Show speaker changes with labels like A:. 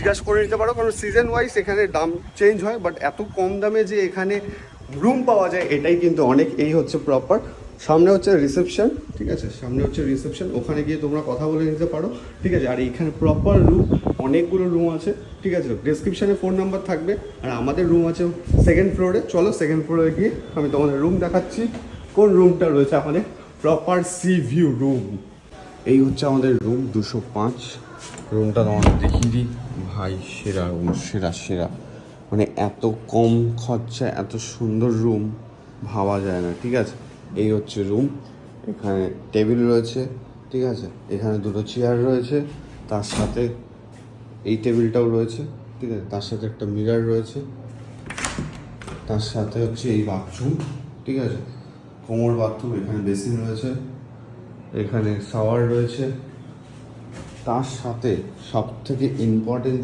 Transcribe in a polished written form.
A: জিজ্ঞাসা করে নিতে পারো, কারণ সিজন ওয়াইজ এখানে দাম চেঞ্জ হয়, বাট এত কম দামে যে এখানে রুম পাওয়া যায় এটাই কিন্তু অনেক। এই হচ্ছে প্রপার, সামনে হচ্ছে রিসেপশন, ঠিক আছে, সামনে হচ্ছে রিসেপশন, ওখানে গিয়ে তোমরা কথা বলে নিতে পারো, ঠিক আছে। আর এইখানে প্রপার রুম, অনেকগুলো রুম আছে, ঠিক আছে। ডেসক্রিপশানে ফোন নাম্বার থাকবে। আর আমাদের রুম আছে সেকেন্ড ফ্লোরে, চলো সেকেন্ড ফ্লোরে গিয়ে আমি তোমাদের রুম দেখাচ্ছি। কোন রুমটা রয়েছে আমাদের? Proper C view room. এই হচ্ছে আমাদের রুম 205 রুমটা তোমাদের দেখিয়ে দিই। ভাই সেরা রুম, সেরা সেরা, মানে এত কম খরচা এত সুন্দর রুম ভাবা যায় না, ঠিক আছে। এই হচ্ছে রুম, এখানে টেবিল রয়েছে, ঠিক আছে, এখানে দুটো চেয়ার রয়েছে, তার সাথে এই টেবিলটাও রয়েছে, ঠিক আছে, তার সাথে একটা মিরর রয়েছে, তার সাথে হচ্ছে এই বাথরুম, ঠিক আছে, কোমর বাথরুম, এখানে বেসিন রয়েছে, এখানে শাওয়ার রয়েছে, তার সাথে সব থেকে ইম্পর্টেন্ট